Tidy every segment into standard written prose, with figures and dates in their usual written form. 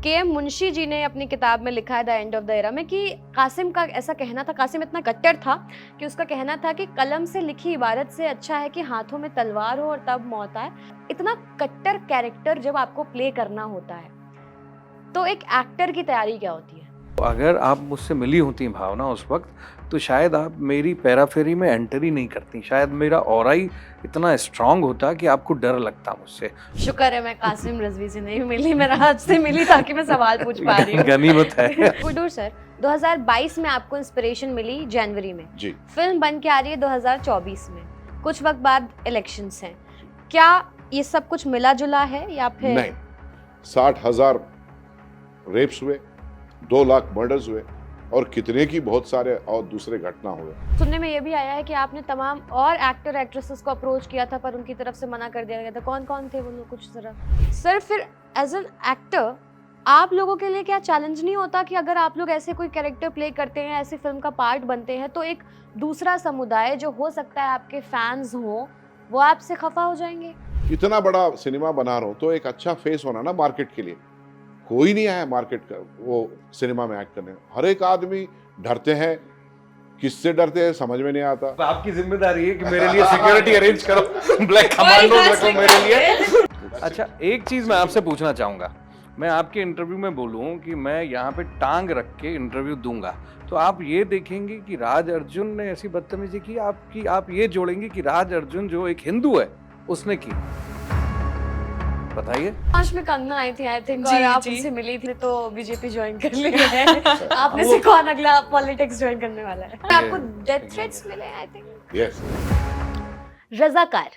KM. Munshi ji ने अपनी किताब में लिखा है the end of the era में कि कासिम का ऐसा कहना था, कासिम इतना कट्टर था कि उसका कहना था कि कलम से लिखी इबारत से अच्छा है कि हाथों में तलवार हो और तब मौत आए। इतना कट्टर कैरेक्टर जब आपको प्ले करना होता है तो एक एक्टर की तैयारी क्या होती है? अगर आप मुझसे मिली होती भावना उस वक्त तो शायद आप मेरी पैराफेरी में एंटर ही नहीं करती, शायद मेरा ऑरा ही इतना स्ट्रांग होता कि आपको डर लगता मुझसे। शुक्र है मैं कासिम रिजवी से नहीं मिली, मैं राज से मिली ताकि मैं सवाल पूछ पा रही हूँ। गनीमत है। कुडूर सर, 2022 में आपको इंस्पिरेशन मिली जनवरी में जी। फिल्म बन के आ रही है 2024 में, कुछ वक्त बाद इलेक्शंस हैं, क्या ये सब कुछ मिला जुला है या फिर नहीं, 60,000 रेप्स हुए, 2 लाख मर्डर्स हुए और कितने की बहुत सारे और दूसरे घटना हुए। सुनने में ये भी आया है कि आपने तमाम और एक्टर एक्ट्रेसेस को अप्रोच किया था पर उनकी तरफ से मना कर दिया गया था। कौन कौन थे वो लोग, कुछ जरा सर? फिर एज एन एक्टर आप लोगों के लिए क्या चैलेंज नहीं होता कि अगर आप लोग ऐसे कोई कैरेक्टर प्ले करते हैं, ऐसी फिल्म का पार्ट बनते हैं, तो एक दूसरा समुदाय जो हो सकता है आपके फैंस हो वो आपसे खफा हो जाएंगे? इतना बड़ा सिनेमा बना रहा हूँ तो एक अच्छा फेस होना ना मार्केट के लिए। कोई नहीं आया मार्केट का वो सिनेमा में एक्ट करने, हर एक आदमी डरते हैं। किससे डरते हैं समझ में नहीं आता। तो आपकी जिम्मेदारी है कि मेरे लिए सिक्योरिटी अरेंज करो, ब्लैक कमांडोज रखो मेरे लिए। अच्छा, एक चीज मैं आपसे पूछना चाहूंगा, मैं आपके इंटरव्यू में बोलूं कि मैं यहाँ पे टांग रख के इंटरव्यू दूंगा तो आप ये देखेंगे कि राज अर्जुन ने ऐसी बदतमीजी की आपकी, आप ये जोड़ेंगे कि राज अर्जुन जो एक हिंदू है उसने की? बताइए। आज में कंगना आई थी आई थिंक, जी, और आप जी। उनसे मिली थी तो बीजेपी ज्वाइन कर ली है। आप में से कौन अगला पॉलिटिक्स ज्वाइन करने वाला है? आपको डेथ थ्रेट्स मिले आई थिंक। यस। रजाकार,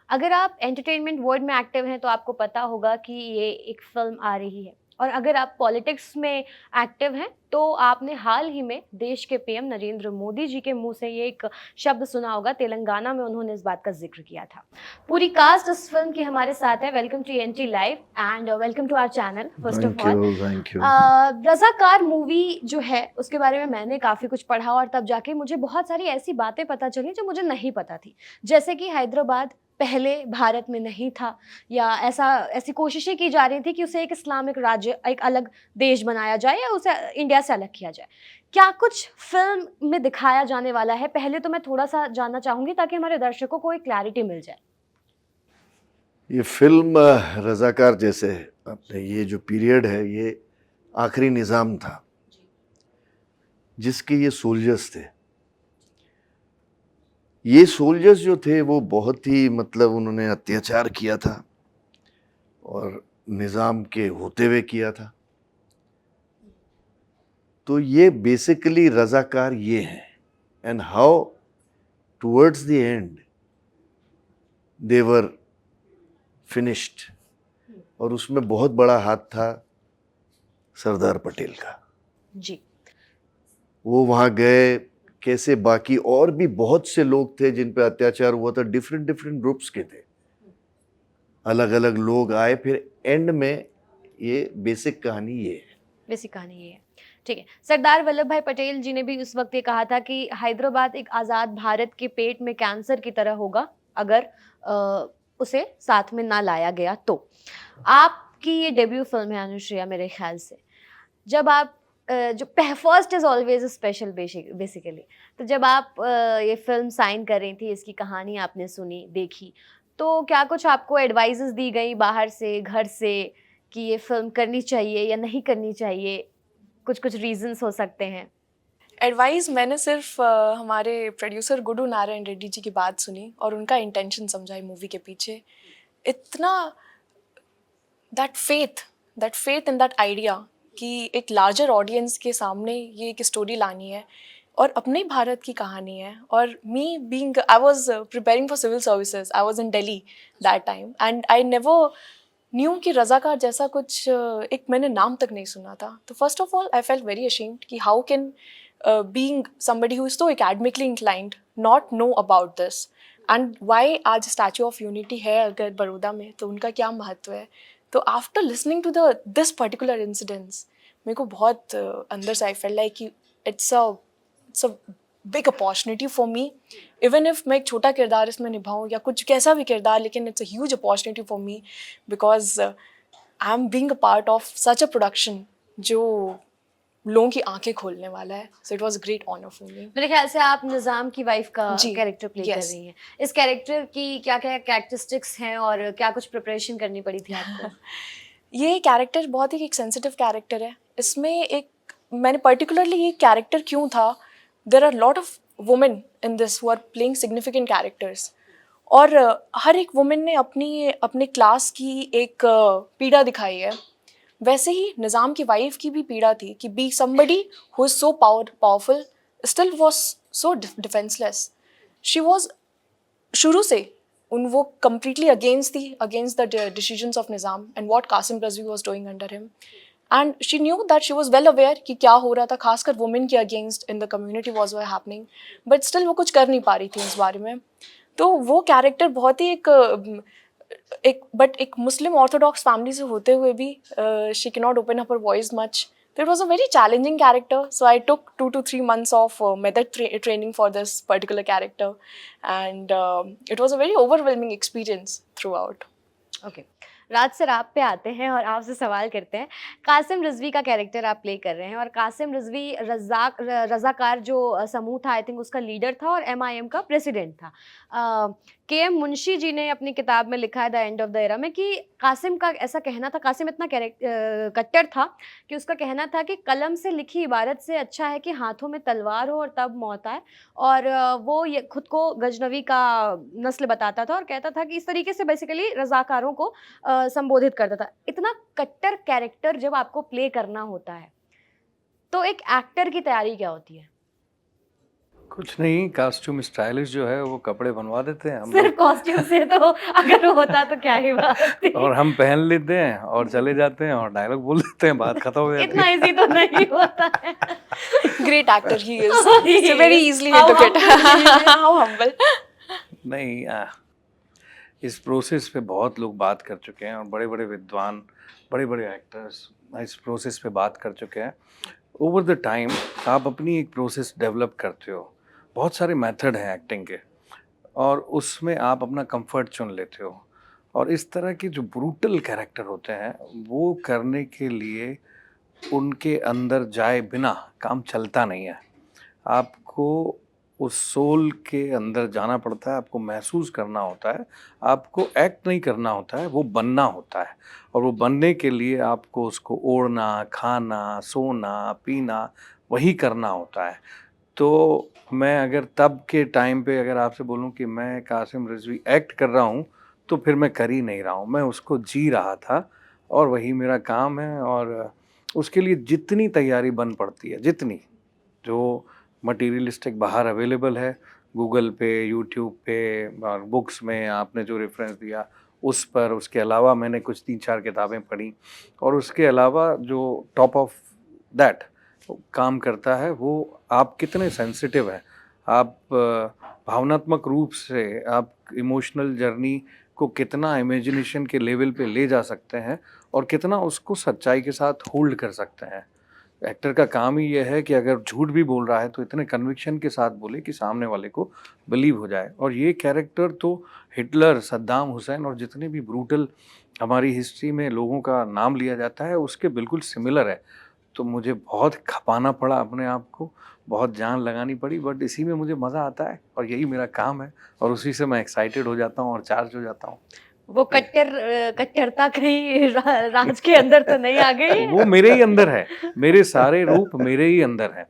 अगर आप एंटरटेनमेंट वर्ल्ड में एक्टिव हैं तो आपको पता होगा कि ये एक फिल्म आ रही है, और अगर आप पॉलिटिक्स में एक्टिव हैं तो आपने हाल ही में देश के पीएम नरेंद्र मोदी जी के मुंह से ये एक शब्द सुना होगा, तेलंगाना में उन्होंने इस बात का जिक्र किया था। पूरी कास्ट इस फिल्म की हमारे साथ है। Welcome to NT live and welcome to our channel first of all. Thank you. Razakar movie जो है उसके बारे में मैंने काफ़ी कुछ पढ़ा और तब जाके मुझे बहुत सारी ऐसी बातें पता चली जो मुझे नहीं पता थी, जैसे कि हैदराबाद पहले भारत में नहीं था, या ऐसी कोशिशें की जा रही थी कि उसे एक इस्लामिक राज्य, एक अलग देश बनाया जाए या उसे इंडिया से अलग किया जाए। क्या कुछ फिल्म में दिखाया जाने वाला है? पहले तो मैं थोड़ा सा जानना चाहूँगी ताकि हमारे दर्शकों को एक क्लैरिटी मिल जाए। ये फिल्म रजाकार जैसे अपने ये जो पीरियड है ये आखिरी निज़ाम था जिसके ये सोल्जर्स थे। ये सोल्जर्स जो थे वो बहुत ही मतलब उन्होंने अत्याचार किया था और निज़ाम के होते हुए किया था। तो ये बेसिकली रजाकार ये हैं, and how towards the and they were finished. और उसमें बहुत बड़ा हाथ था सरदार पटेल का। जी। वो वहाँ गए, कैसे बाकी और भी बहुत से लोग थे जिन पे अत्याचार हुआ था, डिफरेंट डिफरेंट ग्रुप्स के थे, अलग अलग लोग आए, फिर एंड में ये बेसिक कहानी ये है। बेसिक कहानी ये है, ठीक है। सरदार वल्लभ भाई पटेल जी ने भी उस वक्त ये कहा था कि हैदराबाद एक आज़ाद भारत के पेट में कैंसर की तरह होगा अगर उसे साथ में ना लाया गया तो। आपकी ये डेब्यू फिल्म है अनुश्रिया मेरे ख्याल से, जब आप जो first is always special basically, तो जब आप ये फिल्म साइन कर रही थी, इसकी कहानी आपने सुनी देखी, तो क्या कुछ आपको एडवाइजेस दी गई बाहर से, घर से, कि ये फिल्म करनी चाहिए या नहीं करनी चाहिए? कुछ रीजंस हो सकते हैं। एडवाइस मैंने सिर्फ हमारे प्रोड्यूसर गुडू नारायण रेड्डी जी की बात सुनी और उनका इंटेंशन समझाई मूवी के पीछे। इतना that faith in that idea कि एक लार्जर ऑडियंस के सामने ये एक स्टोरी लानी है और अपने भारत की कहानी है। और me being, I was preparing for civil services, I was in Delhi that time and I never knew कि रजाकार जैसा कुछ एक मैंने नाम तक नहीं सुना था। तो first of all I felt very ashamed कि how can being somebody who is so academically inclined not know about this, and why आज स्टैचू ऑफ यूनिटी है अगर बड़ौदा में तो उनका क्या महत्व है। तो after listening to this particular incidents मेरे को बहुत अंदर से आई फेल्ट लाइक कि it's a big opportunity for me, even if मैं एक छोटा किरदार इसमें निभाऊँ या कुछ कैसा भी किरदार, लेकिन it's a huge opportunity for me because I am being a part of such a production जो लोगों की आंखें खोलने वाला है. So it was a great honour for me. मेरे ख्याल से आप निज़ाम की वाइफ का जी, कैरेक्टर प्ले कर yes. रही हैं. इस कैरेक्टर की क्या-क्या कैरेक्टरिस्टिक्स हैं और क्या कुछ प्रिपरेशन करनी पड़ी थी आपको? ये कैरेक्टर बहुत ही एक सेंसिटिव कैरेक्टर है. इसमें एक मैंने पर्टिकुलरली ये कैरेक्टर क्यों था, there are lot of women in this who are playing significant characters. और हर एक वुमेन ने अपने क्लास की एक पीड़ा दिखाई है. वैसे ही निज़ाम की वाइफ की भी पीड़ा थी कि be somebody who is so powerful still was so defenceless. She was शुरू से वो completely against the decisions of Nizam and what Qasim Razvi was doing under him. And she knew that she was well aware कि क्या हो रहा था, खासकर women के against in the community was happening. But still वो कुछ कर नहीं पा रही थी इस बारे में. तो वो कैरेक्टर बहुत ही एक मुस्लिम ऑर्थोडॉक्स फैमिली से होते हुए भी she cannot open up her voice much. So it was a very challenging character. So I took 2 to 3 months of method training for this particular character, and it was a very overwhelming experience throughout. Okay, Raj sir आप पे आते हैं और आपसे सवाल करते हैं. कासिम रिजवी का कैरेक्टर आप प्ले कर रहे हैं और कासिम रिजवी रज़ाकार जो समूह था, आई थिंक उसका लीडर था और MIM का प्रेसिडेंट था. KM मुंशी जी ने अपनी किताब में लिखा है the end of the era में कि कासिम का ऐसा कहना था, कासिम इतना कट्टर था कि उसका कहना था कि कलम से लिखी इबारत से अच्छा है कि हाथों में तलवार हो और तब मौत आए. और वो ये खुद को गजनवी का नस्ल बताता था और कहता था कि इस तरीके से बेसिकली रज़ाकारों को संबोधित करता था. इतना कट्टर कैरेक्टर जब आपको प्ले करना होता है तो एक एक्टर की तैयारी क्या होती है? कुछ नहीं, कॉस्ट्यूम स्टाइलिश जो है वो कपड़े बनवा देते हैं हम सिर्फ लोग, कॉस्ट्यूम से तो अगर वो होता तो क्या ही बात थी. और हम पहन लेते हैं और चले जाते हैं और डायलॉग बोल देते हैं, बात खत्म हो जाती इतना है. इजी तो नहीं होता है. Great actor he is. He So very is. easily How he took it. humble he is. How humble. नहीं, इस प्रोसेस पे बहुत लोग बात कर चुके हैं और बड़े बड़े विद्वान, बड़े बड़े एक्टर्स इस प्रोसेस पे बात कर चुके हैं. ओवर द टाइम आप अपनी एक प्रोसेस डेवलप करते हो. बहुत सारे मेथड हैं एक्टिंग के और उसमें आप अपना कंफर्ट चुन लेते हो. और इस तरह के जो ब्रूटल कैरेक्टर होते हैं वो करने के लिए उनके अंदर जाए बिना काम चलता नहीं है. आपको उस सोल के अंदर जाना पड़ता है, आपको महसूस करना होता है, आपको एक्ट नहीं करना होता है, वो बनना होता है. और वो बनने के लिए आपको उसको ओढ़ना, खाना, सोना, पीना वही करना होता है. तो मैं अगर तब के टाइम पे अगर आपसे बोलूं कि मैं कासिम रिजवी एक्ट कर रहा हूं तो फिर मैं कर ही नहीं रहा हूं, मैं उसको जी रहा था और वही मेरा काम है. और उसके लिए जितनी तैयारी बन पड़ती है, जितनी जो मटीरियलिस्टिक बाहर अवेलेबल है गूगल पे, यूट्यूब पे और बुक्स में आपने जो रेफरेंस दिया उस पर, उसके अलावा मैंने कुछ 3-4 किताबें पढ़ी और उसके अलावा जो टॉप ऑफ दैट काम करता है वो आप कितने सेंसिटिव हैं, आप भावनात्मक रूप से आप इमोशनल जर्नी को कितना इमेजिनेशन के लेवल पे ले जा सकते हैं और कितना उसको सच्चाई के साथ होल्ड कर सकते हैं. एक्टर का काम ही यह है कि अगर झूठ भी बोल रहा है तो इतने कन्विक्शन के साथ बोले कि सामने वाले को बिलीव हो जाए. और ये कैरेक्टर तो हिटलर, सद्दाम हुसैन और जितने भी ब्रूटल हमारी हिस्ट्री में लोगों का नाम लिया जाता है उसके बिल्कुल सिमिलर है. तो मुझे बहुत खपाना पड़ा अपने आप को, बहुत जान लगानी पड़ी, बट इसी में मुझे मज़ा आता है और यही मेरा काम है और उसी से मैं एक्साइटेड हो जाता हूँ और चार्ज हो जाता हूँ. वो कट्टरता कहीं राज के अंदर तो नहीं आ गई? वो मेरे ही अंदर है, मेरे सारे रूप मेरे ही अंदर हैं.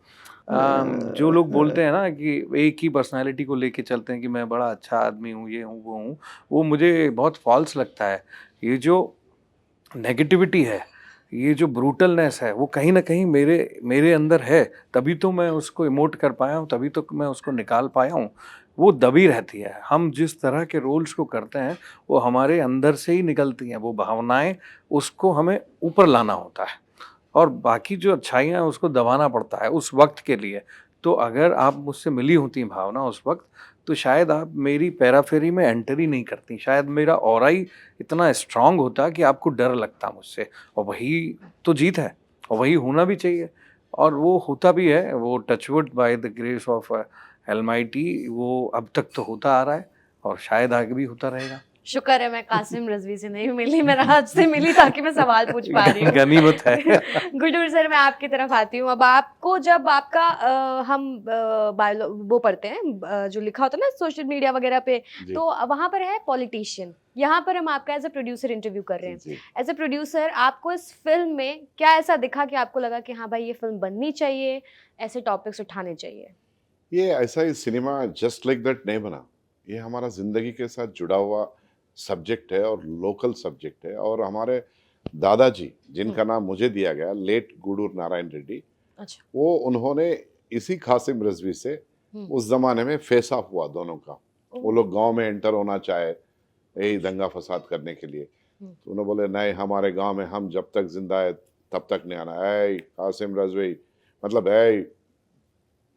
जो लोग बोलते हैं ना कि एक ही पर्सनालिटी को लेके चलते हैं कि मैं बड़ा अच्छा आदमी हूँ, ये हूँ, वो हूँ, वो मुझे बहुत फॉल्स लगता है. ये जो नेगेटिविटी है, ये जो ब्रूटलनेस है, वो कहीं ना कहीं मेरे अंदर है, तभी तो मैं उसको इमोट कर पाया हूँ, तभी तो मैं उसको निकाल पाया हूँ. वो दबी रहती है. हम जिस तरह के रोल्स को करते हैं वो हमारे अंदर से ही निकलती हैं. वो भावनाएं, उसको हमें ऊपर लाना होता है और बाकी जो अच्छाइयाँ हैं उसको दबाना पड़ता है उस वक्त के लिए. तो अगर आप मुझसे मिली होती भावना उस वक्त तो शायद आप मेरी पैराफेरी में एंटर ही नहीं करती, शायद मेरा ऑरा ही इतना स्ट्रांग होता कि आपको डर लगता मुझसे. और वही तो जीत है और वही होना भी चाहिए और वो होता भी है. वो touchwood by the grace of almighty वो अब तक तो होता आ रहा है और शायद आगे भी होता रहेगा. शुक्र है मैं कासिम रिजवी से नहीं मिली, मैं राज से मिली ताकि मैं सवाल पूछ पा रही हूँ। गनीमत है। गुडूर सर, मैं आपकी तरफ आती हूँ। अब आपको जब आपका हम बायो वो पढ़ते हैं जो लिखा होता है ना सोशल मीडिया वगैरह पे, जी। तो वहां पर है पॉलिटिशियन, यहाँ पर हम आपका एज ए प्रोड्यूसर इंटरव्यू कर रहे हैं। जी। एज ए प्रोड्यूसर आपको इस फिल्म में क्या ऐसा दिखा कि आपको लगा कि हाँ भाई ये फिल्म बननी चाहिए, ऐसे टॉपिक्स उठाने चाहिए? ये ऐसा ही सिनेमा जस्ट लाइक दैट नहीं बना, ये हमारा जिंदगी के साथ जुड़ा हुआ सब्जेक्ट है और लोकल सब्जेक्ट है। और हमारे दादाजी जिनका नाम मुझे दिया गया, लेट गूडूर नारायण रेड्डी, अच्छा। वो उन्होंने इसी कासिम रिजवी से उस जमाने में फेस ऑफ हुआ दोनों का। वो लोग गांव में एंटर होना चाहे यही दंगा फसाद करने के लिए, तो उन्होंने बोले नहीं, हमारे गांव में हम जब तक जिंदा है तब तक नहीं आना। ऐ कासिम रिजवी, मतलब ऐ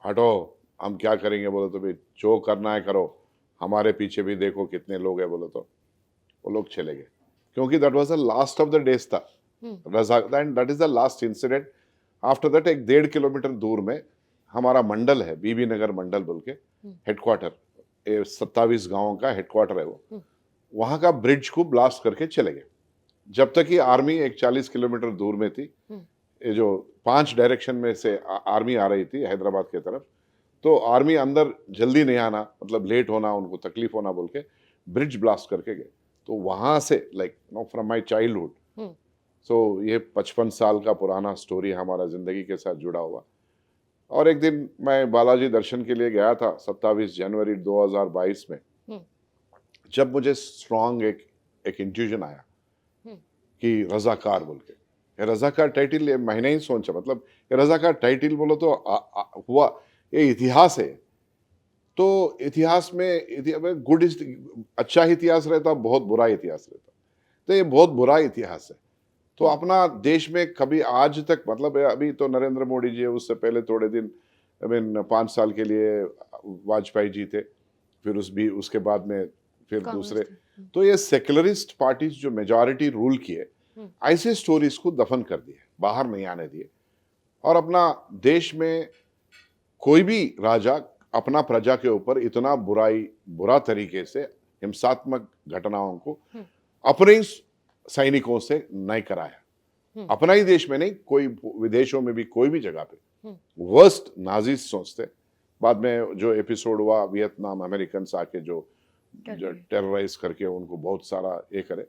हटो, हम क्या करेंगे? बोले तो भाई जो करना है करो, हमारे पीछे भी देखो कितने लोग हैं। बोले तो वो लोग चले गए, क्योंकि that was the last of the days था। Razak, and that is the last incident. After that 1.5 kilometre दूर में हमारा मंडल है, बीबी नगर मंडल बोल के, हेडक्वार्टर, 27 गाँव का हेडक्वार्टर है वो। वहाँ का ब्रिज को ब्लास्ट करके चले गए। जब तक कि आर्मी एक 40 किलोमीटर दूर में थी, ये जो 5 डायरेक्शन में से आर्मी आ रही थी हैदराबाद की तरफ, तो आर्मी अंदर जल्दी नहीं आना, मतलब लेट होना, उनको तकलीफ होना बोल के ब्रिज ब्लास्ट करके गए। तो वहाँ से like no from my childhood, so ये 55 साल का पुराना स्टोरी हमारा जिंदगी के साथ जुड़ा हुआ। और एक दिन मैं बालाजी दर्शन के लिए गया था 27 जनवरी 2022 में, जब मुझे स्ट्रॉन्ग एक इंट्यूजन आया कि रजाकार बोल के। ये रजाकार टाइटल ये मैंने ही सोचा, मतलब ये रजाकार टाइटल बोलो तो हुआ, ये इतिहास है। तो इतिहास में गुड अच्छा इतिहास रहता, बहुत बुरा इतिहास रहता। तो ये बहुत बुरा इतिहास है। तो अपना देश में कभी आज तक, मतलब अभी तो नरेंद्र मोदी जी है, उससे पहले थोड़े दिन 5 साल के लिए वाजपेयी जी थे, फिर उसके बाद में फिर दूसरे। तो ये सेक्युलरिस्ट पार्टीज जो मेजॉरिटी रूल किए, ऐसे स्टोरीज को दफन कर दिए, बाहर नहीं आने दिए। और अपना देश में कोई भी राजा अपना प्रजा के ऊपर इतना बुरा तरीके से हिंसात्मक घटनाओं को अपने ही सैनिकों से नहीं कराया। अपना ही देश में नहीं, कोई विदेशों में भी कोई भी जगह पे वर्स्ट नाजी सोचते। बाद में जो एपिसोड हुआ वियतनाम अमेरिकन आके जो टेरराइज करके उनको बहुत सारा ये करे,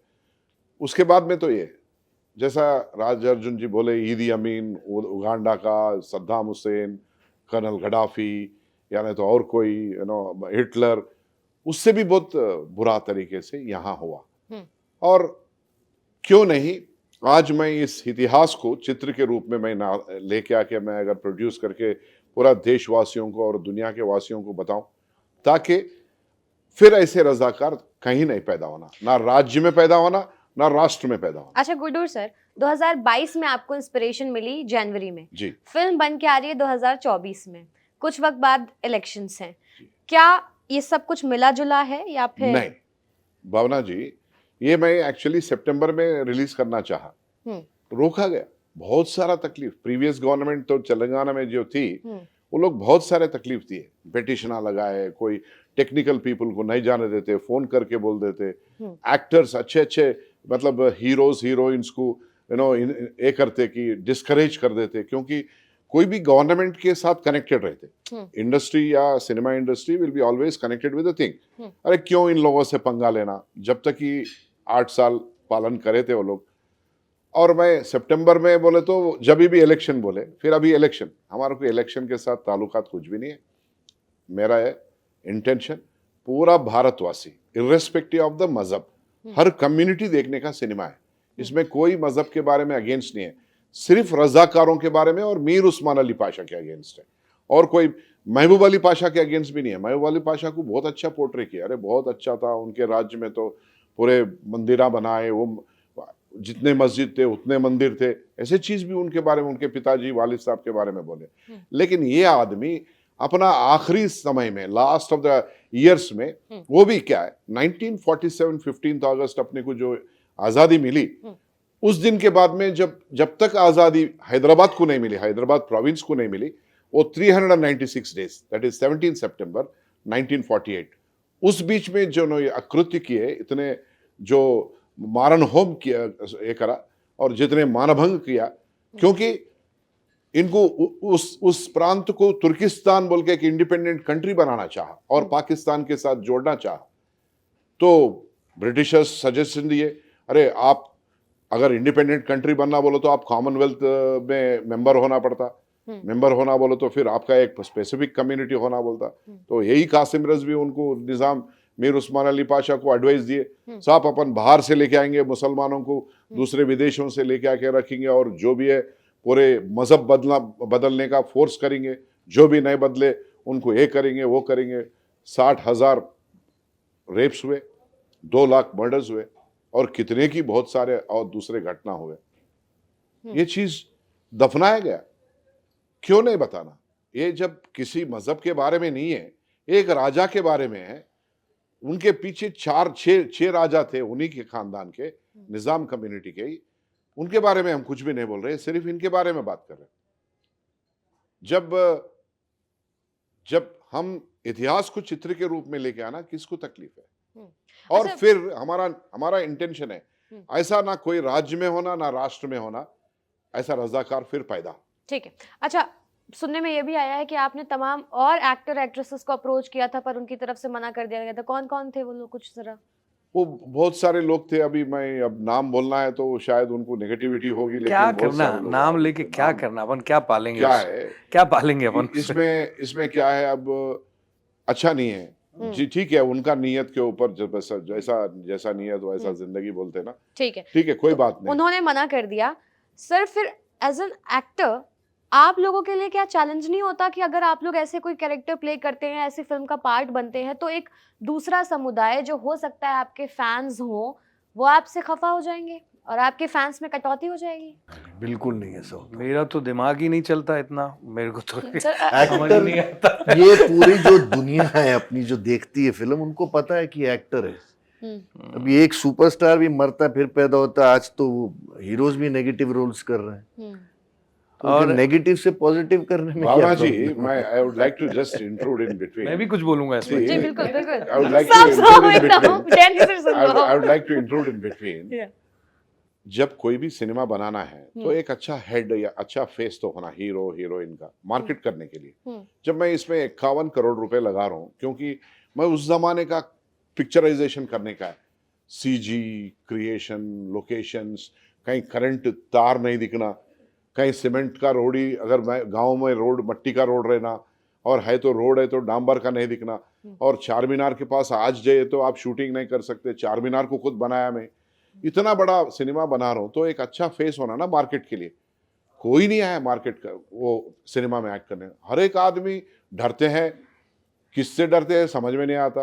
उसके बाद में तो ये जैसा राज अर्जुन जी बोले, ईदी अमीन उगांडा का, सद्दाम हुसैन, कर्नल गडाफी, यानी तो और कोई हिटलर, उससे भी बहुत बुरा तरीके से यहाँ हुआ। और क्यों नहीं आज मैं इस इतिहास को चित्र के रूप में मैं लेके आके मैं अगर प्रोड्यूस करके पूरा देशवासियों को और दुनिया के वासियों को बताऊं, ताकि फिर ऐसे रजाकार कहीं नहीं पैदा होना, ना राज्य में पैदा होना, ना राष्ट्र में पैदा होना। अच्छा गुडूर सर, 2022 में आपको इंस्पिरेशन मिली जनवरी में, जी। फिल्म बन के आ रही है 2024 में, कुछ वक्त बाद इलेक्शंस हैं, क्या ये सब कुछ मिला जुला है या फिर? नहीं भावना जी, ये मैं एक्चुअली सितंबर में रिलीज करना चाहा, रोका गया। बहुत सारा तकलीफ, प्रीवियस गवर्नमेंट तो तेलंगाना में जो थी, वो लोग बहुत सारे तकलीफ दिए, पिटिशन लगाए, कोई टेक्निकल पीपल को नहीं जाने देते, फोन करके बोल देते, एक्टर्स अच्छे मतलब हीरोज हीरोइंस को ये करते कि डिस्करेज कर देते, क्योंकि कोई भी गवर्नमेंट के साथ कनेक्टेड रहते। इंडस्ट्री या cinema industry will be always connected with the thing. अरे क्यों इन लोगों से पंगा लेना, जब तक कि 8 साल पालन करे थे वो लोग। और मैं सितंबर में बोले तो जब भी इलेक्शन बोले, फिर अभी इलेक्शन, हमारा कोई इलेक्शन के साथ ताल्लुकात कुछ भी नहीं है। मेरा इंटेंशन पूरा भारतवासी इर्रेस्पेक्टिव ऑफ द मजहब, हर कम्युनिटी देखने का सिनेमा है। इसमें कोई मजहब के बारे में अगेंस्ट नहीं है, सिर्फ रजाकारों के बारे में और मीर उस्मान अली पाशा के अगेंस्ट है, और कोई महबूब अली पाशा के अगेंस्ट भी नहीं है। महबूब अली पाशा को बहुत अच्छा पोर्ट्रे किया, अरे बहुत अच्छा था। उनके राज्य में तो पूरे मंदिरा बनाए, वो जितने मस्जिद थे उतने मंदिर थे, ऐसे चीज भी उनके बारे में उनके पिताजी वालिद साहब के बारे में बोले। लेकिन ये आदमी अपना आखिरी समय में, लास्ट ऑफ द ईयर्स में, वो भी क्या है 1947 15 अगस्त अपने को जो आजादी मिली, उस दिन के बाद में जब तक आजादी हैदराबाद को नहीं मिली, हैदराबाद प्रोविंस को नहीं मिली, वो 396 डेज, दैट इज 17 सितंबर 1948, उस बीच में जो अकृत्य किए, इतने जो मारन होम किया ये करा और जितने मानभंग किया, क्योंकि इनको उस प्रांत को तुर्किस्तान बोल के एक इंडिपेंडेंट कंट्री बनाना चाहा और पाकिस्तान के साथ जोड़ना चाहा। तो ब्रिटिशर्स सजेशन दिए, अरे आप अगर इंडिपेंडेंट कंट्री बनना बोलो तो आप कॉमनवेल्थ में मेंबर होना पड़ता, मेंबर होना बोलो तो फिर आपका एक स्पेसिफिक कम्युनिटी होना बोलता। तो यही कासिम रिजवी उनको निज़ाम मीर उस्मान अली पाशा को एडवाइस दिए, साहब अपन बाहर से लेके आएंगे मुसलमानों को, दूसरे विदेशों से लेके आके रखेंगे और जो भी है पूरे मजहब बदलने का फोर्स करेंगे, जो भी नहीं बदले उनको ये करेंगे वो करेंगे। 60,000 रेप्स हुए, 2 लाख मर्डर्स हुए और कितने की बहुत सारे और दूसरे घटना हुए। ये चीज दफनाया गया, क्यों नहीं बताना? ये जब किसी मजहब के बारे में नहीं है, एक राजा के बारे में है, उनके पीछे 4-6 राजा थे उन्हीं के खानदान के, निजाम कम्युनिटी के ही, उनके बारे में हम कुछ भी नहीं बोल रहे, सिर्फ इनके बारे में बात कर रहे हैं। जब हम इतिहास को चित्र के रूप में लेके आना, किसको तकलीफ है? और अच्छा, फिर हमारा इंटेंशन है ऐसा ना कोई राज्य में होना ना राष्ट्र में होना, ऐसा रजाकार फिर पैदा। ठीक है। अच्छा, सुनने में ये भी आया है कि आपने तमाम और एक्टर एक्ट्रेसेस को अप्रोच किया था पर उनकी तरफ से मना कर दिया गया था। कौन कौन थे वो लोग, कुछ जरा? वो बहुत सारे लोग थे, अभी मैं अब नाम बोलना है तो शायद उनको नेगेटिविटी होगी, लेकिन क्या बहुत करना, सारे लोग नाम हैं। लेके क्या नाम करना, अपन क्या पालेंगे क्या उससे? है क्या पालेंगे अपन उससे? इसमें क्या है, अब अच्छा नहीं है जी, ठीक है, उनका नियत के ऊपर जैसा नियत वैसा जिंदगी बोलते हैं ना, ठीक है, ठीक है, कोई तो बात नहीं। उन्होंने मना कर दिया। सर, फिर एज एन एक्टर आप लोगों के लिए क्या चैलेंज नहीं होता कि अगर आप लोग ऐसे कोई कैरेक्टर प्ले करते हैं, ऐसी फिल्म का पार्ट बनते हैं, तो एक दूसरा समुदाय जो हो सकता है आपके फैंस हो, वो आपसे खफा हो जाएंगे और आपके फैंस में कटौती हो जाएगी? बिल्कुल नहीं ऐसा होता। मेरा तो दिमाग ही नहीं चलता इतना, मेरे को तो सर समझ ही नहीं आता। ये पूरी जो दुनिया है अपनी जो देखती है फिल्म, उनको पता है कि एक्टर है। अभी एक सुपरस्टार भी मरता है फिर पैदा होता है, आज तो हीरोज भी नेगेटिव रोल्स कर रहे हैं, तो और नेगेटिव से पॉजिटिव करने में भावना क्या जी, problem है? मैं I would like to just include in between. मैं भी कुछ बोलूंगा इसमें। जी, जी बिल्कुल बिल्कुल। I would like to सब include सुनो in एकदम, between. जैन जी से सुनो। I would like to include in between. Yeah. जब कोई भी सिनेमा बनाना है तो एक अच्छा हेड या अच्छा फेस तो होना, हीरो हीरोइन का मार्केट करने के लिए। जब मैं इसमें 51 करोड़ रुपए लगा रहा हूँ, क्योंकि मैं उस जमाने का पिक्चराइजेशन करने का है, सीजी क्रिएशन, लोकेशंस, कहीं करंट तार नहीं दिखना, कहीं सीमेंट का रोड ही, अगर मैं गांव में रोड मट्टी का रोड रहना, और है तो रोड है तो डांबर का नहीं दिखना, और चार मीनार के पास आज जाए तो आप शूटिंग नहीं कर सकते। चार मीनार को खुद बनाया मैं, इतना बड़ा सिनेमा बना रहा हूँ, तो एक अच्छा फेस होना ना मार्केट के लिए। कोई नहीं आया मार्केट का वो सिनेमा में एक्ट करने, हर एक आदमी डरते हैं। किससे डरते हैं समझ में नहीं आता।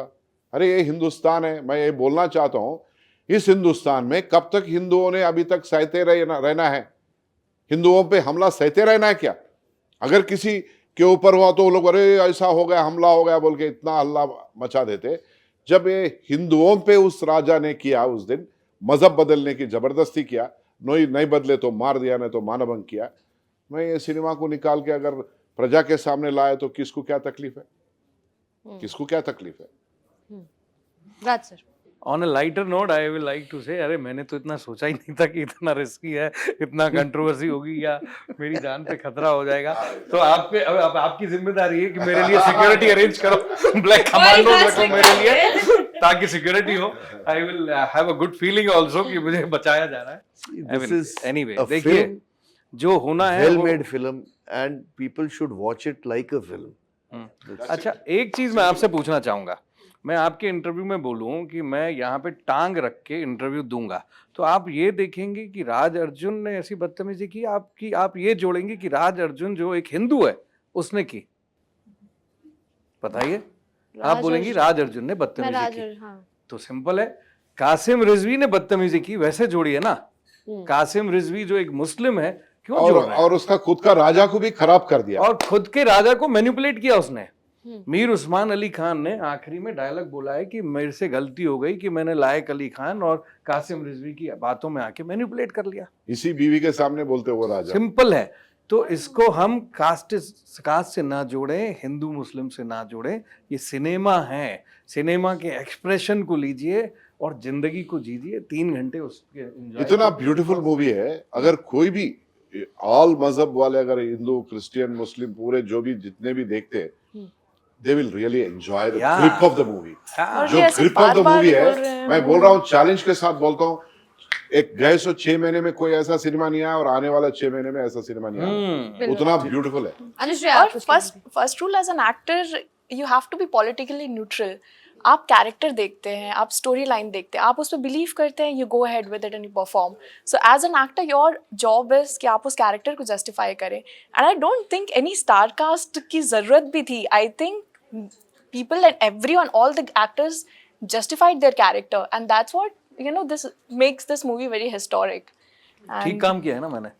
अरे ये हिंदुस्तान है, मैं ये बोलना चाहता हूँ, इस हिंदुस्तान में कब तक हिंदुओं ने अभी तक सहते रहना है? हिंदुओं पे हमला सहते रहना है क्या? अगर किसी के ऊपर हुआ तो वो लोग अरे ऐसा हो गया, हमला हो गया बोल के इतना हल्ला मचा देते। जब ये हिंदुओं पे उस राजा ने किया, उस दिन मजहब बदलने की जबरदस्ती किया, नहीं बदले तो मार दिया, नहीं तो मानभंग किया। मैं ये सिनेमा को निकाल के अगर प्रजा के सामने लाया तो किसको क्या तकलीफ है? किसको क्या तकलीफ है? Raj sir, on a lighter note I will like to say, अरे मैंने तो इतना सोचा ही नहीं था कि इतना रिस्की है, इतना कंट्रोवर्सी होगी या मेरी जान पे खतरा हो जाएगा। तो आप पे अब आपकी जिम्मेदारी है कि मेरे लिए सिक्योरिटी अरेंज करो, ब्लैक कमांडो रखो मेरे लिए, ताकि सिक्योरिटी हो। I will have a good feeling also कि मुझे बचाया जा रहा है। This is एनीवे, a देखिए film, जो होना है well वो- made film and people should watch it like a film. अच्छा, एक चीज मैं आपसे पूछना चाहूंगा, मैं आपके इंटरव्यू में बोलूं कि मैं यहाँ पे टांग रख के इंटरव्यू दूंगा, तो आप ये देखेंगे कि राज अर्जुन ने ऐसी बदतमीजी की, आप ये जोड़ेंगे कि राज अर्जुन जो एक हिंदू है उसने की? बताइए, आप बोलेंगी राज अर्जुन ने बदतमीजी की, हाँ। तो सिंपल है, कासिम रिजवी ने बदतमीजी की, वैसे जोड़िए ना। कासिम रिजवी जो एक मुस्लिम है, क्यों जोड़ रहे हैं? और उसका खुद का राजा को भी खराब कर दिया। और खुद के राजा को मैनिपुलेट किया उसने। मीर उस्मान अली खान ने आखिरी में डायलॉग बोला है कि मेरे से गलती हो गई कि मैंने लायक अली खान और कासिम रिजवी की बातों में आके मैनिपुलेट कर लिया। इसी बीवी के सामने बोलते वो राजा। सिंपल है। तो इसको हम कास्ट से ना जोड़ें, हिंदू मुस्लिम से ना जोड़ें, ये सिनेमा है, सिनेमा के एक्सप्रेशन को लीजिए और जिंदगी को जीजिए, 3 घंटे उसके enjoy इतना कीजिए। ब्यूटीफुल मूवी है। अगर कोई भी ऑल मजहब वाले, अगर हिंदू, क्रिश्चियन, मुस्लिम, पूरे जो भी जितने भी देखते हैं, they will really enjoy the Yeah. Grip of the movie. हाँ, जो ये ऐसे ग्रिप ऑफ द बार-बार मूवी बोल रहे है, हैं मैं वो। बोल रहा हूँ, चैलेंज के साथ बोलता हूँ, एक गए सो 6 महीने में कोई ऐसा सिनेमा नहीं आया और आने वाला 6 महीने में ऐसा सिनेमा नहीं आया। उतना ब्यूटीफुल है। अनुश्री, आप और कुछ first rule as an actor, you have to be politically neutral. आप कैरेक्टर देखते हैं, आप स्टोरी लाइन देखते हैं, आप उस पर बिलीव करते हैं, you go ahead with it and you perform. So as an actor your job is कि आप उस कैरेक्टर को जस्टिफाई करें। And I don't think any star cast की जरूरत भी थी। I think people and everyone, all the actors justified their character, and that's what, you know, this makes this movie very historic. ठीक काम किया है ना मैंने।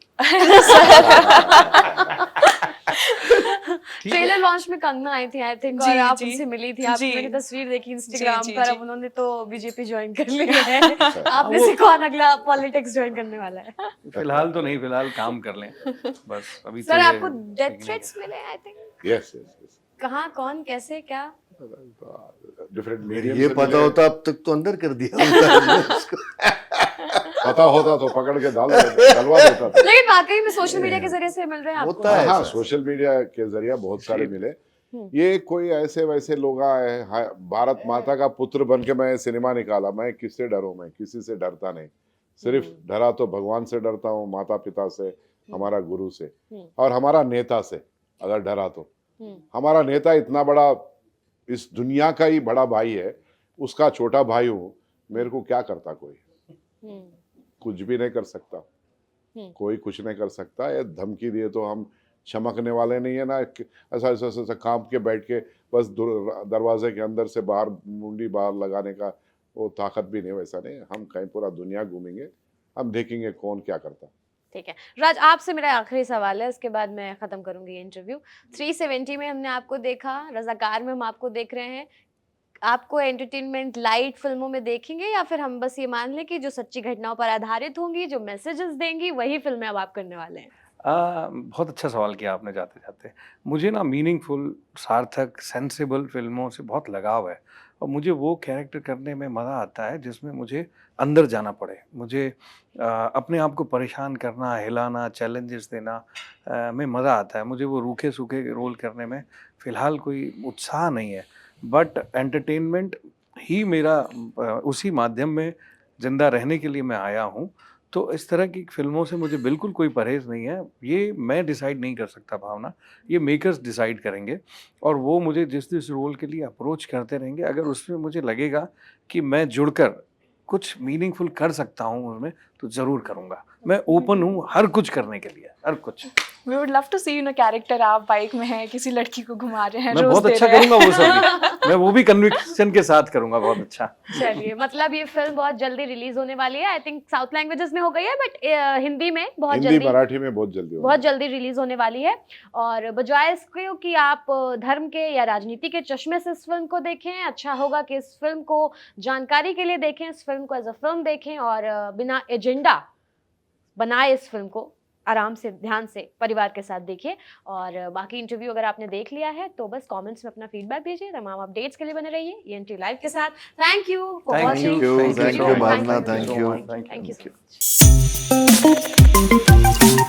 ट्रेलर लॉन्च में कंगना आई थी आई थिंक, जी, और आप जी। उनसे मिली थी। आपने जी। मेरी तस्वीर देखी इंस्टाग्राम जी, पर, जी। अब उन्होंने तो बीजेपी ज्वाइन कर ली है। आप में से कौन अगला पॉलिटिक्स ज्वाइन करने वाला है? फिलहाल तो नहीं, फिलहाल काम कर लें बस अभी तो सर, ये आपको डेथ beginning थ्रेट्स मिले आई थिंक? यस यस कहाँ, कौन, कैसे, क्या? डिफरेंट मेरी मीडियम ये पता होता अब तक तो अंदर कर दिया होता उसको। पता होता तो पकड़ के डलवा देता था। लेकिन वाकई में सोशल मीडिया के जरिए से मिल रहे हैं आपको? होता है हाँ, ऐसा। सोशल मीडिया के जरिए बहुत सारे मिले। ये कोई ऐसे वैसे लोग आए, भारत माता का पुत्र बन के मैं सिनेमा निकाला। मैं किससे डरूं? मैं किसी से डरता नहीं। सिर्फ डरा तो भगवान से डरता हूँ, माता पिता से, हमारा गुरु से और हमारा नेता से। अगर डरा तो हमारा नेता इतना बड़ा, इस दुनिया का ही बड़ा भाई है, उसका छोटा भाई हूँ। मेरे को क्या करता कोई? कुछ भी नहीं कर सकता, कोई कुछ नहीं कर सकता। ये धमकी दिए तो हम चमकने वाले नहीं है ना। ऐसा ऐसा ऐसा काम के बैठ के बस दरवाजे के अंदर से बाहर मुंडी बाहर लगाने का वो ताकत भी नहीं, वैसा नहीं। हम कहीं पूरा दुनिया घूमेंगे, हम देखेंगे कौन क्या करता। ठीक है राज, आपसे मेरा आखिरी सवाल है, उसके बाद मैं खत्म करूंगी ये इंटरव्यू। 370 में हमने आपको देखा, रज़ाकार में हम आपको देख रहे हैं। आपको एंटरटेनमेंट लाइट फिल्मों में देखेंगे, या फिर हम बस ये मान लें कि जो सच्ची घटनाओं पर आधारित होंगी, जो मैसेजेस देंगी, वही फिल्में अब आप करने वाले हैं? बहुत अच्छा सवाल किया आपने जाते जाते। मुझे ना मीनिंगफुल, सार्थक, सेंसिबल फिल्मों से बहुत लगाव है, और मुझे वो कैरेक्टर करने में मज़ा आता है जिसमें मुझे अंदर जाना पड़े। मुझे अपने आप को परेशान करना, हिलाना, चैलेंजेस देना में मज़ा आता है। मुझे वो रूखे सूखे रोल करने में फ़िलहाल कोई उत्साह नहीं है, बट एंटरटेनमेंट ही मेरा उसी माध्यम में ज़िंदा रहने के लिए मैं आया हूँ। तो इस तरह की फिल्मों से मुझे बिल्कुल कोई परहेज़ नहीं है। ये मैं डिसाइड नहीं कर सकता भावना, ये मेकर्स डिसाइड करेंगे, और वो मुझे जिस जिस रोल के लिए अप्रोच करते रहेंगे, अगर उसमें मुझे लगेगा कि मैं जुड़कर कुछ मीनिंगफुल कर सकता हूँ उसमें, तो ज़रूर करूँगा। मैं ओपन हूँ हर कुछ करने के लिए, हर कुछ। We would love to see you in a character। आप बाइक में हैं, किसी लड़की को घुमा रहे हैं, मैं रोज बहुत दे अच्छा रहे हैं। करूँगा वो सब भी। मैं वो भी कन्विक्शन के साथ करूँगा, बहुत अच्छा। चलिए, मतलब ये फिल्म बहुत जल्दी रिलीज होने वाली है। आई थिंक साउथ लैंग्वेजेस में हो गई है, बट हिंदी में बहुत हिंदी जल्दी, मराठी में बहुत जल्दी होगा। बहुत जल्दी रिलीज होने वाली है। और बजाय इसके कि आप धर्म के या राजनीति के चश्मे से इस फिल्म को देखें, अच्छा होगा कि इस फिल्म को जानकारी के लिए देखें, इस फिल्म को एज अ फिल्म देखें, और बिना एजेंडा बनाए इस फिल्म को आराम से, ध्यान से, परिवार के साथ देखिए। और बाकी इंटरव्यू अगर आपने देख लिया है तो बस कमेंट्स में अपना फीडबैक दीजिए। तमाम अपडेट्स के लिए बने रहिए ENT लाइव के साथ। Thank you for Thank watching. you, Thank you thank so you, much. Bhavna, Thank you thank so you. much. Thank you so much.